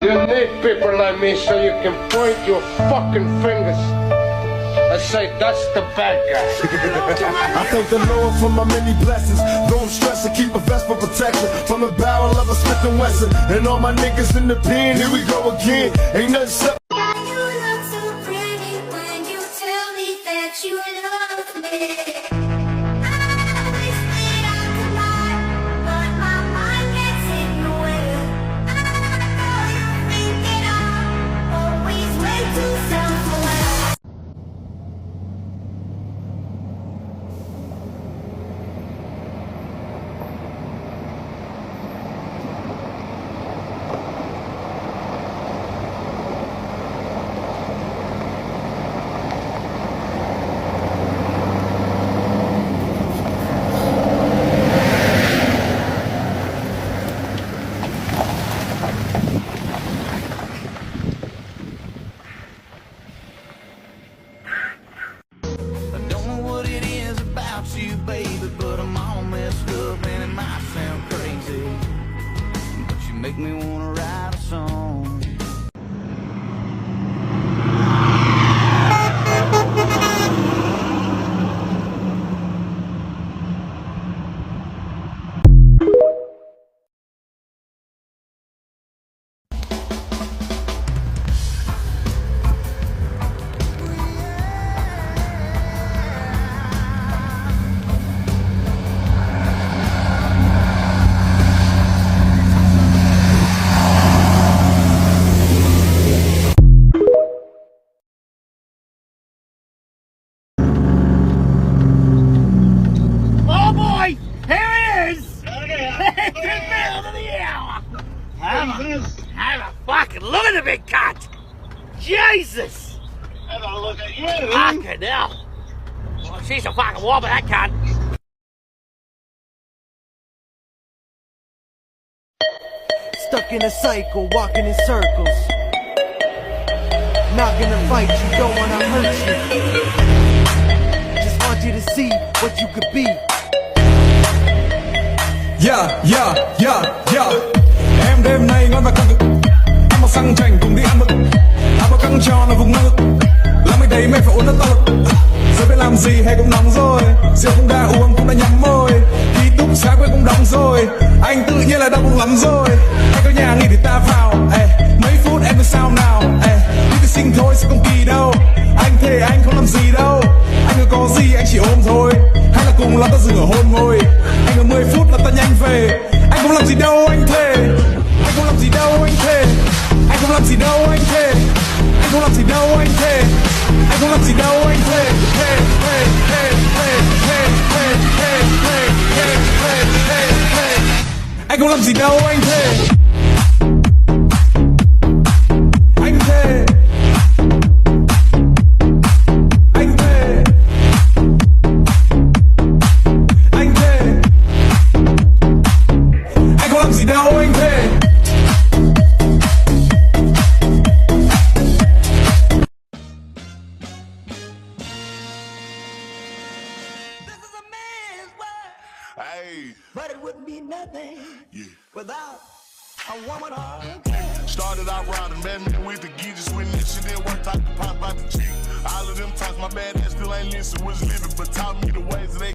You need people like me so you can point your fucking fingers and say, that's the bad guy. I thank the Lord for my many blessings. Though I'm stressed, I keep a vest for protection from the barrel of a Smith & Wesson. And all my niggas in the pen, here we go again. Ain't nothing set. You look so pretty when you tell me that you love me. I wish that I could lie, but my mind gets in the way. I know you think that I'm always way too self-aware. I don't know what it is about you, baby, but I'm all messed up and it might sound crazy, but you make me wanna write a song. Oh boy, here he is! It's the middle of the hour! Have a fucking look at the big cat! Jesus! Have a look at you. Fucking hell! Well, she's a fucking woman, that cat. Stuck in a cycle, walking in circles. Not gonna fight you, don't wanna hurt you. Just want you to see what you could be. Em đêm nay ngon và căng cực. Ăn một xăng chành cùng đi ăn mực. Áo bao căng tròn là vùng năng lực. Làm mấy đấy mày phải uống nó to lực. Giờ biết làm gì hay cũng nóng rồi. Rượu cũng đã uống cũng đã nhắm môi. Ký túc xá quên cũng đóng rồi. Anh tự nhiên là đau bụng lắm rồi. Anh có nhà nghỉ thì ta vào. Mấy phút em biết sao nào. Đi thì sinh thôi sẽ không kỳ đâu. Anh thề anh không làm gì đâu. Anh có gì anh chỉ ôm thôi. Hay là cùng lắm ta dừng ở hôn môi. Anh ở 10 phút là ta nhanh về. Anh không làm gì đâu anh thề. Anh không làm gì đâu anh thề. Anh không làm gì đâu anh thề. Anh không làm gì đâu anh thề. Anh không làm gì đâu anh thề. Anh không làm gì đâu anh thề. Anh thề. Anh thề. Anh thề. Anh không làm gì đâu anh thề. This is a man's world, Hey, but it wouldn't be nothing without a woman or a girl. started out riding, man, with the geezers when this shit didn't work, I could pop out the cheek. All of them times my bad ass still ain't listen, was living, but taught me the ways that they